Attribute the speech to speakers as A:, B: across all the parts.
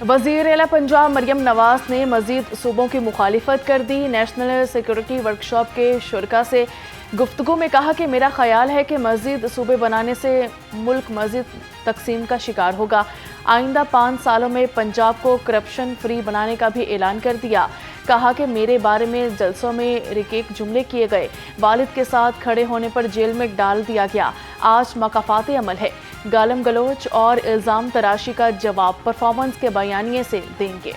A: وزیر اعلیٰ پنجاب مریم نواز نے مزید صوبوں کی مخالفت کر دی۔ نیشنل سیکورٹی ورکشاپ کے شرکاء سے گفتگو میں کہا کہ میرا خیال ہے کہ مزید صوبے بنانے سے ملک مزید تقسیم کا شکار ہوگا۔ آئندہ 5 سالوں میں پنجاب کو کرپشن فری بنانے کا بھی اعلان کر دیا۔ کہا کہ میرے بارے میں جلسوں میں رکیک جملے کیے گئے، والد کے ساتھ کھڑے ہونے پر جیل میں ڈال دیا گیا، آج مکافات عمل ہے۔ گالم گلوچ اور الزام تراشی کا جواب پرفارمنس کے بیانیے سے دیں گے۔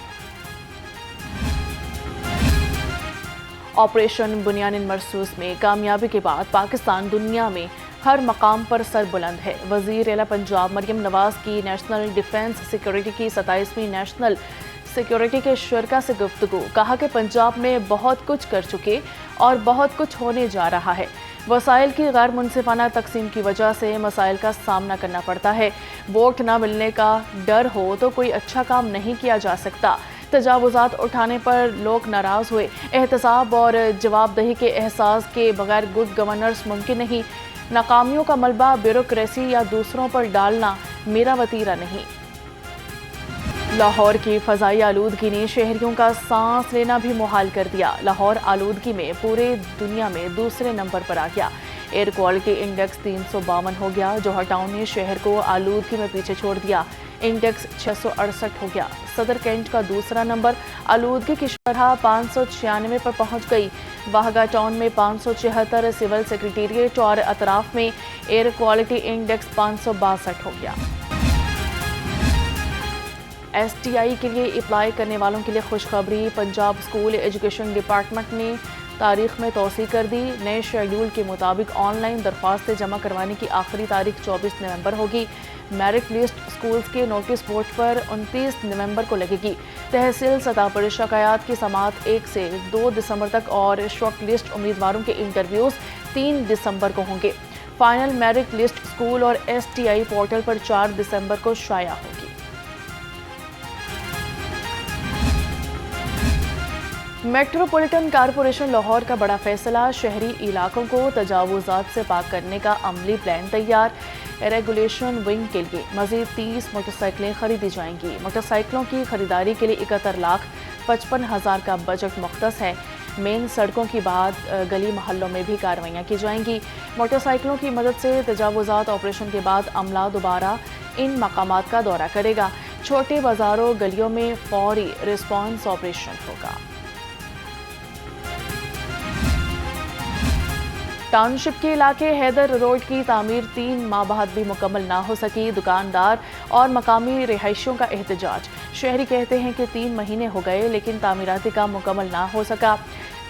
A: آپریشن بنیان مرصوص میں کامیابی کے بعد پاکستان دنیا میں ہر مقام پر سر بلند ہے۔ وزیر اعلیٰ پنجاب مریم نواز کی نیشنل ڈیفنس سیکورٹی کی 27ویں نیشنل سیکورٹی کے شرکاء سے گفتگو۔ کہا کہ پنجاب میں بہت کچھ کر چکے اور بہت کچھ ہونے جا رہا ہے۔ وسائل کی غیر منصفانہ تقسیم کی وجہ سے مسائل کا سامنا کرنا پڑتا ہے۔ ووٹ نہ ملنے کا ڈر ہو تو کوئی اچھا کام نہیں کیا جا سکتا۔ تجاوزات اٹھانے پر لوگ ناراض ہوئے۔ احتساب اور جواب دہی کے احساس کے بغیر گڈ گورننس ممکن نہیں۔ ناکامیوں کا ملبہ بیوروکریسی یا دوسروں پر ڈالنا میرا وتیرہ نہیں۔ لاہور کی فضائی آلودگی نے شہریوں کا سانس لینا بھی محال کر دیا۔ لاہور آلودگی میں پورے دنیا میں دوسرے نمبر پر آ گیا۔ ایئر کوالٹی انڈیکس 352 ہو گیا۔ جوہر ٹاؤن نے شہر کو آلودگی میں پیچھے چھوڑ دیا، انڈیکس 668 ہو گیا۔ صدر کینٹ کا دوسرا نمبر، آلودگی کی شرح 596 پر پہنچ گئی۔ واہگہ ٹاؤن میں 576، سول سیکریٹریٹ اور اطراف میں ایئر کوالٹی انڈیکس 562 ہو گیا۔ ایس ٹی آئی کے لیے اپلائی کرنے والوں کے لیے خوشخبری، پنجاب اسکول ایجوکیشن ڈپارٹمنٹ نے تاریخ میں توسیع کر دی۔ نئے شیڈول کے مطابق آن لائن درخواستیں جمع کروانے کی آخری تاریخ 24 نومبر ہوگی۔ میرٹ لسٹ اسکولز کے نوٹس بورڈ پر 29 نومبر کو لگے گی۔ تحصیل سطح پر شکایات کی سماعت 1 سے 2 دسمبر تک اور شارٹ لسٹ امیدواروں کے انٹرویوز 3 دسمبر کو ہوں گے۔ فائنل میرٹ لسٹ اسکول اور ایس ٹی آئی پورٹل پر 4 دسمبر کو شائع ہوگی۔ میٹروپولیٹن کارپوریشن لاہور کا بڑا فیصلہ، شہری علاقوں کو تجاوزات سے پاک کرنے کا عملی پلان تیار۔ ریگولیشن ونگ کے لیے مزید 30 موٹر سائیکلیں خریدی جائیں گی۔ موٹر سائیکلوں کی خریداری کے لیے 71,55,000 کا بجٹ مختص ہے۔ مین سڑکوں کی بعد گلی محلوں میں بھی کارروائیاں کی جائیں گی۔ موٹر سائیکلوں کی مدد سے تجاوزات آپریشن کے بعد عملہ دوبارہ ان مقامات کا دورہ کرے گا۔ چھوٹے بازاروں گلیوں میں فوری رسپانس آپریشن ہوگا۔ ٹاؤن شپ کے علاقے حیدر روڈ کی تعمیر 3 ماہ بعد بھی مکمل نہ ہو سکی، دکاندار اور مقامی رہائشیوں کا احتجاج۔ شہری کہتے ہیں کہ 3 مہینے ہو گئے لیکن تعمیراتی کام مکمل نہ ہو سکا۔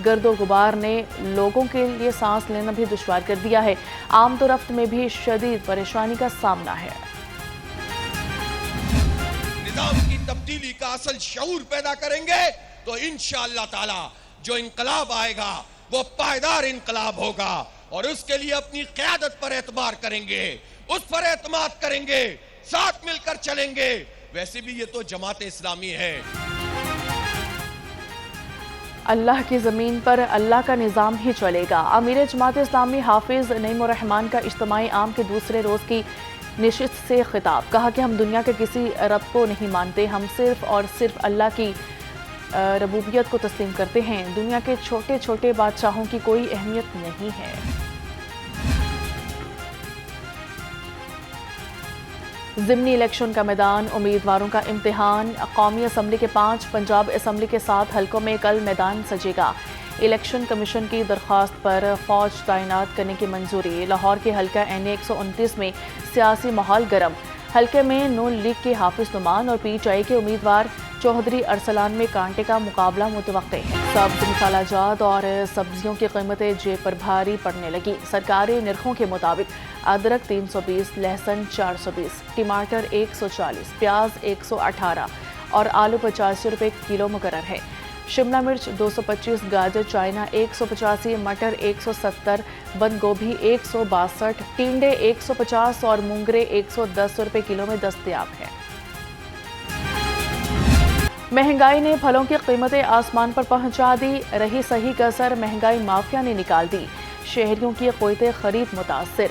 A: گرد و غبار نے لوگوں کے لیے سانس لینا بھی دشوار کر دیا ہے۔ آمد و رفت میں بھی شدید پریشانی کا سامنا ہے۔
B: نظام کی تبدیلی کا اصل شعور پیدا کریں گے تو انشاءاللہ تعالی جو انقلاب آئے گا وہ پائیدار انقلاب ہوگا، اور اس کے لیے اپنی قیادت پر اعتبار کریں گے، اس پر اعتماد کریں گے، ساتھ مل کر چلیں گے۔ ویسے بھی یہ تو جماعت اسلامی ہے۔
A: اللہ کی زمین پر اللہ کا نظام ہی چلے گا۔ امیر جماعت اسلامی حافظ نعیم الرحمان کا اجتماع عام کے دوسرے روز کی نشست سے خطاب۔ کہا کہ ہم دنیا کے کسی رب کو نہیں مانتے، ہم صرف اور صرف اللہ کی ربوبیت کو تسلیم کرتے ہیں۔ دنیا کے چھوٹے چھوٹے بادشاہوں کی کوئی اہمیت نہیں ہے۔ ضمنی الیکشن کا میدان، امیدواروں کا امتحان۔ قومی اسمبلی کے 5، پنجاب اسمبلی کے 7 حلقوں میں کل میدان سجے گا۔ الیکشن کمیشن کی درخواست پر فوج تعینات کرنے کی منظوری۔ لاہور کے حلقہ این 129 میں سیاسی ماحول گرم۔ حلقے میں نون لیگ کے حافظ نعمان اور پی ٹی آئی کے امیدوار چوہدری ارسلان میں کانٹے کا مقابلہ متوقع ہے۔ سبز مسالہ جات اور سبزیوں کی قیمتیں جیب پر بھاری پڑنے لگی۔ سرکاری نرخوں کے مطابق ادرک 320، لہسن 420، ٹماٹر 140، پیاز 118 اور آلو 85 روپے کلو مقرر ہے۔ شملہ مرچ 225، گاجر چائنا 185، مٹر 170، بند گوبھی 162، ٹینڈے 150 اور مونگرے 110 روپے کلو میں دستیاب ہے۔ مہنگائی نے پھلوں کی قیمتیں آسمان پر پہنچا دی، رہی صحیح کسر مہنگائی مافیا نے نکال دی۔ شہریوں کی قوت خرید متاثر۔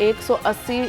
A: 180,